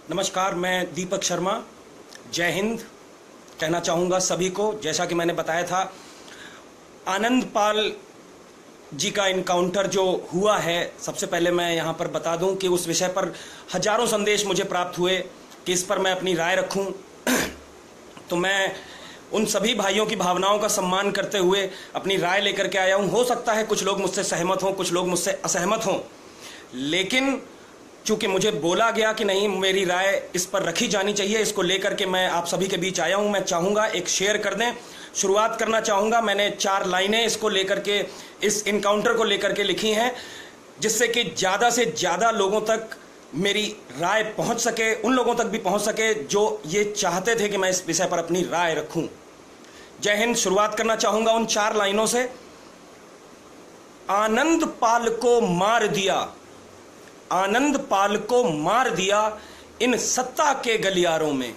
नमस्कार, मैं दीपक शर्मा। जय हिंद कहना चाहूँगा सभी को। जैसा कि मैंने बताया था, आनंद पाल जी का इनकाउंटर जो हुआ है, सबसे पहले मैं यहाँ पर बता दूं कि उस विषय पर हजारों संदेश मुझे प्राप्त हुए कि इस पर मैं अपनी राय रखूं। तो मैं उन सभी भाइयों की भावनाओं का सम्मान करते हुए अपनी राय लेकर के आया हूं। हो सकता है कुछ लोग मुझसे सहमत हों, कुछ लोग मुझसे असहमत हों, लेकिन चूंकि मुझे बोला गया कि नहीं, मेरी राय इस पर रखी जानी चाहिए, इसको लेकर के मैं आप सभी के बीच आया हूं। मैं चाहूंगा एक शेयर कर दें। शुरुआत करना चाहूंगा, मैंने 4 लाइनें इसको लेकर के, इस इनकाउंटर को लेकर के लिखी हैं, जिससे कि ज़्यादा से ज़्यादा लोगों तक मेरी राय पहुंच सके, उन लोगों तक भी पहुंच सके जो ये चाहते थे कि मैं इस विषय पर अपनी राय रखूं। जय हिंद। शुरुआत करना चाहूंगा उन 4 लाइनों से। आनंद पाल को मार दिया, आनंद पाल को मार दिया इन सत्ता के गलियारों में,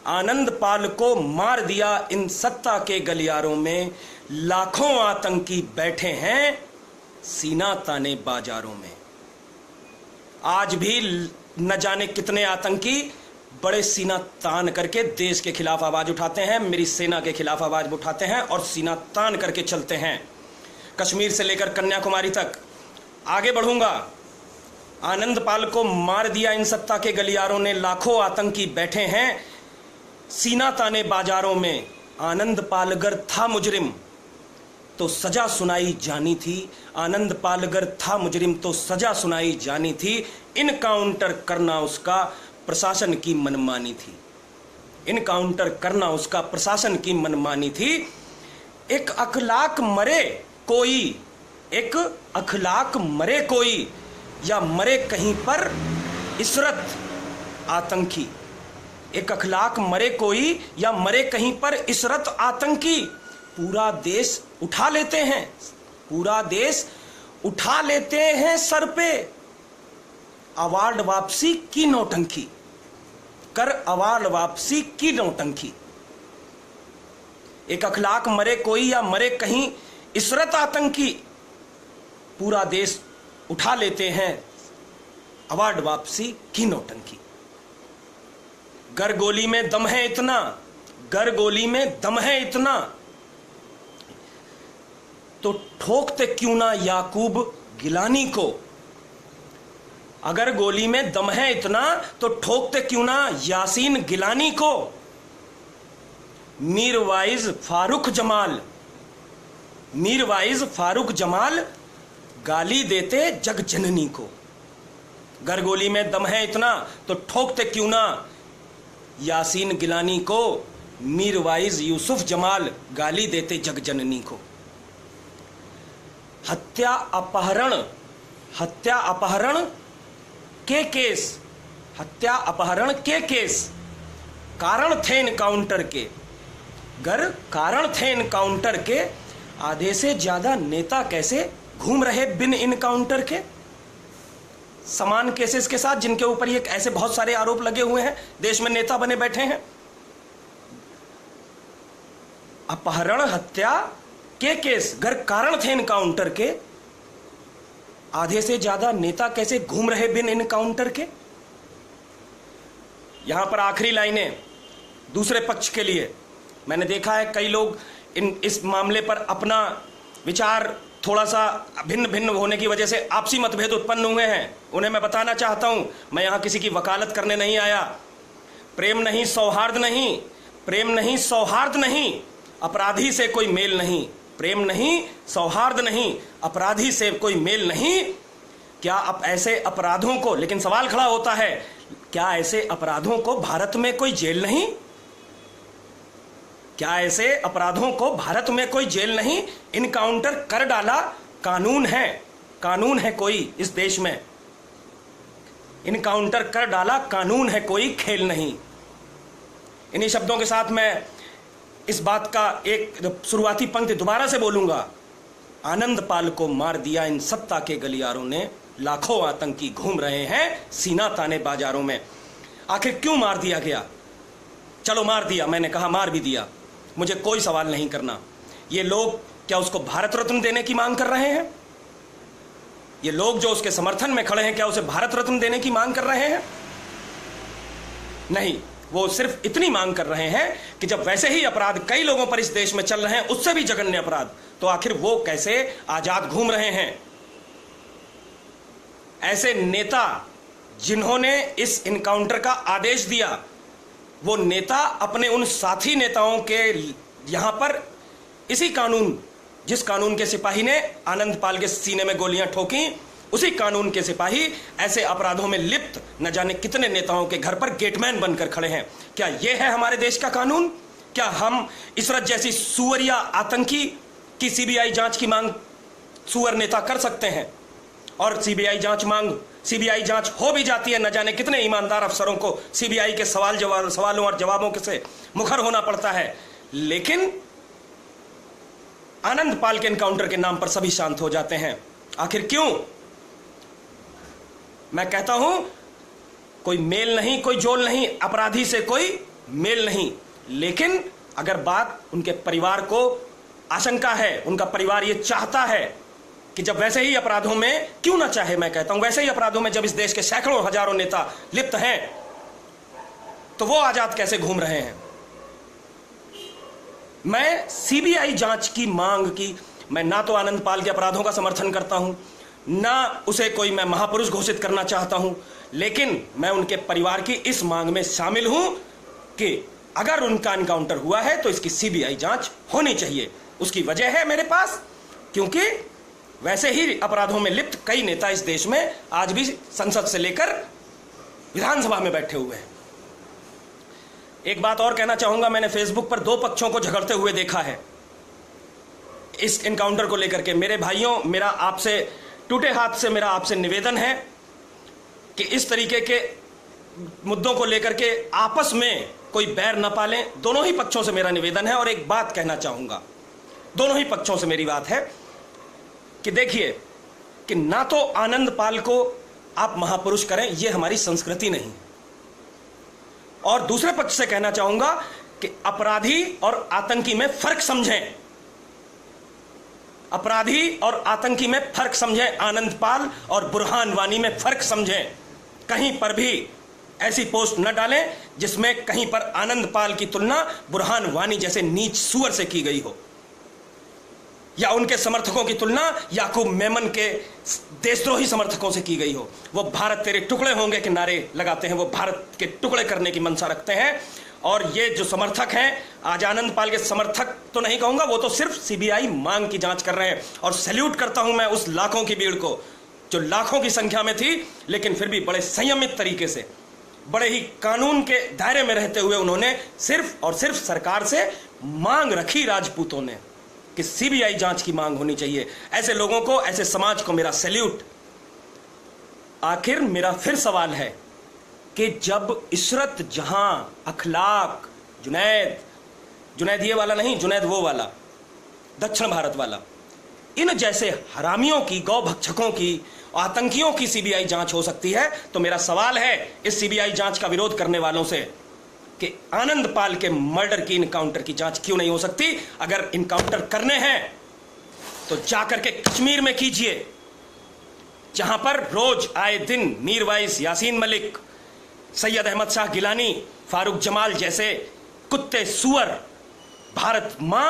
आनंद पाल को मार दिया इन सत्ता के गलियारों में। लाखों आतंकी बैठे हैं सीना ताने बाजारों में। आज भी न जाने कितने आतंकी बड़े सीना तान करके देश के खिलाफ आवाज उठाते हैं, मेरी सेना के खिलाफ आवाज उठाते हैं और सीना तान करके चलते हैं। कश्मीर से लेकर कन्याकुमारी तक आगे बढ़ूंगा। आनंद पाल को मार दिया इन सत्ता के गलियारों ने, लाखों आतंकी बैठे हैं सीना ताने बाजारों में। आनंद पाल अगर था मुजरिम तो सजा सुनाई जानी थी, आनंद पाल अगर था मुजरिम तो सजा सुनाई जानी थी। इनकाउंटर करना उसका प्रशासन की मनमानी थी, इनकाउंटर करना उसका प्रशासन की मनमानी थी। एक अखलाक मरे कोई, एक अखलाक मरे कोई, या मरे कहीं पर इशरत आतंकी। एक अखलाक मरे कोई या मरे कहीं पर इशरत आतंकी। पूरा देश उठा लेते हैं, पूरा देश उठा लेते हैं सर पे। अवार्ड वापसी की नौटंकी कर, अवार्ड वापसी की नौटंकी। एक अखलाक मरे कोई या मरे कहीं इशरत आतंकी। पूरा देश उठा लेते हैं अवार्ड वापसी की नौटंकी। गर गोली में दम है इतना, गर गोली में दम है इतना, तो ठोकते क्यों ना याकूब गिलानी को। अगर गोली में दम है इतना तो ठोकते क्यों ना यासीन गिलानी को। मीरवाइज फारूक जमाल, मीरवाइज फारूक जमाल गाली देते जग जननी को। गर गोली में दम है इतना तो ठोकते क्यों ना यासीन गिलानी को। मीरवाइज यूसुफ जमाल गाली देते जग जननी को। हत्या अपहरण, हत्या अपहरण के केस, हत्या अपहरण के केस कारण थे इनकाउंटर के। गर कारण थे इनकाउंटर के, आधे से ज्यादा नेता कैसे घूम रहे बिन इनकाउंटर के। समान केसेस के साथ जिनके ऊपर ये ऐसे बहुत सारे आरोप लगे हुए हैं, देश में नेता बने बैठे हैं। अपहरण हत्या के केस गर कारण थे इनकाउंटर के, आधे से ज्यादा नेता कैसे घूम रहे बिन इनकाउंटर के। यहां पर आखिरी लाइनें दूसरे पक्ष के लिए। मैंने देखा है कई लोग इस मामले पर अपना विचार थोड़ा सा भिन्न भिन्न होने की वजह से आपसी मतभेद उत्पन्न हुए हैं। उन्हें मैं बताना चाहता हूं, मैं यहां किसी की वकालत करने नहीं आया। प्रेम नहीं, सौहार्द नहीं, प्रेम नहीं, सौहार्द नहीं, अपराधी से कोई मेल नहीं। प्रेम नहीं, सौहार्द नहीं, अपराधी से कोई मेल नहीं। क्या अब ऐसे अपराधों को, लेकिन सवाल खड़ा होता है, क्या ऐसे अपराधों को भारत में कोई जेल नहीं? क्या ऐसे अपराधों को भारत में कोई जेल नहीं? इनकाउंटर कर डाला, कानून है, कानून है कोई इस देश में। इनकाउंटर कर डाला, कानून है कोई, खेल नहीं। इन्हीं शब्दों के साथ मैं इस बात का एक शुरुआती पंक्ति दोबारा से बोलूंगा। आनंद पाल को मार दिया इन सत्ता के गलियारों ने, लाखों आतंकी घूम रहे हैं सीना ताने बाजारों में। आखिर क्यों मार दिया गया? चलो मार दिया, मैंने कहा मार भी दिया, मुझे कोई सवाल नहीं करना। ये लोग क्या उसको भारत रत्न देने की मांग कर रहे हैं? ये लोग जो उसके समर्थन में खड़े हैं क्या उसे भारत रत्न देने की मांग कर रहे हैं? नहीं, वो सिर्फ इतनी मांग कर रहे हैं कि जब वैसे ही अपराध कई लोगों पर इस देश में चल रहे हैं, उससे भी जघन्य अपराध, तो आखिर वो कैसे आजाद घूम रहे हैं? ऐसे नेता जिन्होंने इस इनकाउंटर का आदेश दिया, वो नेता अपने उन साथी नेताओं के यहां पर इसी कानून, जिस कानून के सिपाही ने आनंद पाल के सीने में गोलियां ठोकी, उसी कानून के सिपाही ऐसे अपराधों में लिप्त न जाने कितने नेताओं के घर पर गेटमैन बनकर खड़े हैं। क्या यह है हमारे देश का कानून? क्या हम इशरत जैसी सुअरिया आतंकी की सीबीआई जांच की मांग सुअर नेता कर सकते हैं? और सीबीआई जांच हो भी जाती है, न जाने कितने ईमानदार अफसरों को सीबीआई के सवालों और जवाबों से मुखर होना पड़ता है, लेकिन आनंद पाल के एनकाउंटर के नाम पर सभी शांत हो जाते हैं। आखिर क्यों? मैं कहता हूं, कोई मेल नहीं, कोई जोल नहीं, अपराधी से कोई मेल नहीं, लेकिन अगर बात उनके परिवार को आशंका है, उनका परिवार यह चाहता है कि जब वैसे ही अपराधों में, क्यों ना चाहे, मैं कहता हूं वैसे ही अपराधों में जब इस देश के सैकड़ों हजारों नेता लिप्त हैं, तो वो आजाद कैसे घूम रहे हैं? मैं सीबीआई जांच की मांग की, मैं ना तो आनंद पाल के अपराधों का समर्थन करता हूं, ना उसे कोई मैं महापुरुष घोषित करना चाहता हूं, लेकिन मैं उनके परिवार की इस मांग में शामिल हूं कि अगर उनका एनकाउंटर हुआ है तो इसकी सीबीआई जांच होनी चाहिए। उसकी वजह है मेरे पास, क्योंकि वैसे ही अपराधों में लिप्त कई नेता इस देश में आज भी संसद से लेकर विधानसभा में बैठे हुए हैं। एक बात और कहना चाहूंगा, मैंने फेसबुक पर दो पक्षों को झगड़ते हुए देखा है इस एनकाउंटर को लेकर के। मेरे भाइयों, मेरा आपसे टूटे हाथ से मेरा आपसे निवेदन है कि इस तरीके के मुद्दों को लेकर के आपस में कोई बैर न पालें। दोनों ही पक्षों से मेरा निवेदन है। और एक बात कहना चाहूंगा, दोनों ही पक्षों से मेरी बात है कि देखिए, कि ना तो आनंद पाल को आप महापुरुष करें, यह हमारी संस्कृति नहीं। और दूसरे पक्ष से कहना चाहूंगा कि अपराधी और आतंकी में फर्क समझें, अपराधी और आतंकी में फर्क समझें, आनंद पाल और बुरहान वानी में फर्क समझें। कहीं पर भी ऐसी पोस्ट न डालें जिसमें कहीं पर आनंद पाल की तुलना बुरहान वानी जैसे नीच सुअर से की गई हो, या उनके समर्थकों की तुलना याकूब मेमन के देशद्रोही समर्थकों से की गई हो। वो भारत तेरे टुकड़े होंगे के नारे लगाते हैं, वो भारत के टुकड़े करने की मंशा रखते हैं। और ये जो समर्थक हैं, आज आनंद पाल के समर्थक तो नहीं कहूंगा, वो तो सिर्फ सीबीआई मांग की जांच कर रहे हैं। और सैल्यूट करता हूं मैं उस लाखों की भीड़ को जो लाखों की संख्या में थी, लेकिन फिर भी बड़े संयमित तरीके से, बड़े ही कानून के दायरे में रहते हुए उन्होंने सिर्फ और सिर्फ सरकार से मांग रखी, राजपूतों ने, कि सीबीआई जांच की मांग होनी चाहिए। ऐसे लोगों को, ऐसे समाज को मेरा सैल्यूट। आखिर मेरा फिर सवाल है कि जब इशरत जहां, अखलाक, जुनैद ये वाला नहीं, जुनैद वो वाला, दक्षिण भारत वाला, इन जैसे हरामियों की, गौ भक्षकों की, आतंकियों की सीबीआई जांच हो सकती है, तो मेरा सवाल है इस सीबीआई जांच का विरोध करने वालों से कि आनंद पाल के मर्डर की, इनकाउंटर की जांच क्यों नहीं हो सकती? अगर इनकाउंटर करने हैं तो जाकर के कश्मीर में कीजिए, जहां पर रोज आए दिन मीरवाइस, यासीन मलिक, सैयद अहमद शाह गिलानी, फारूक जमाल जैसे कुत्ते सुअर भारत मां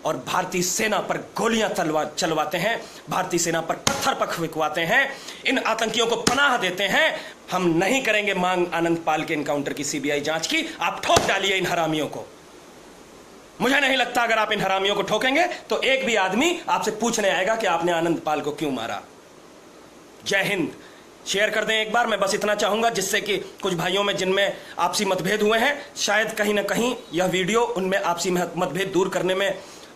और भारतीय सेना पर गोलियां चलवाते हैं, भारतीय सेना पर पत्थर फेंकवाते हैं, इन आतंकियों को पनाह देते हैं। हम नहीं करेंगे मांग आनंद पाल के एनकाउंटर की सीबीआई जांच की। आप ठोक डालिए इन हरामियों को। मुझे नहीं लगता अगर आप इन हरामियों को ठोकेंगे तो एक भी आदमी आपसे पूछने आएगा कि आपने आनंद पाल को क्यों मारा। जय हिंद। शेयर कर दें एक बार, मैं बस इतना चाहूंगा जिससे कि कुछ भाइयों में जिनमें आपसी मतभेद हुए हैं, शायद कहीं ना कहीं यह वीडियो उनमें आपसी मतभेद दूर करने में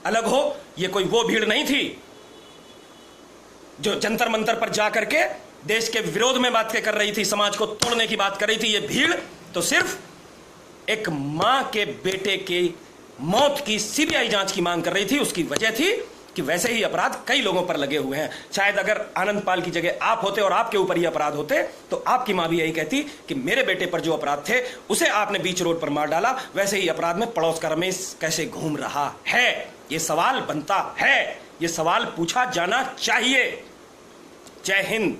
अलग हो। ये कोई वो भीड़ नहीं थी जो जंतर मंतर पर जाकर के देश के विरोध में बातें कर रही थी, समाज को तोड़ने की बात कर रही थी। ये भीड़ तो सिर्फ एक मां के बेटे की मौत की सीबीआई जांच की मांग कर रही थी। उसकी वजह थी कि वैसे ही अपराध कई लोगों पर लगे हुए हैं। शायद अगर आनंद पाल की जगह आप होते और आपके ऊपर ये अपराध होते तो आपकी मां भी यही कहती कि मेरे बेटे पर जो अपराध थे उसे आपने बीच रोड पर मार डाला, वैसे ही अपराध में पड़ोस का रमेश कैसे घूम रहा है। ये सवाल बनता है, ये सवाल पूछा जाना चाहिए। जय हिंद।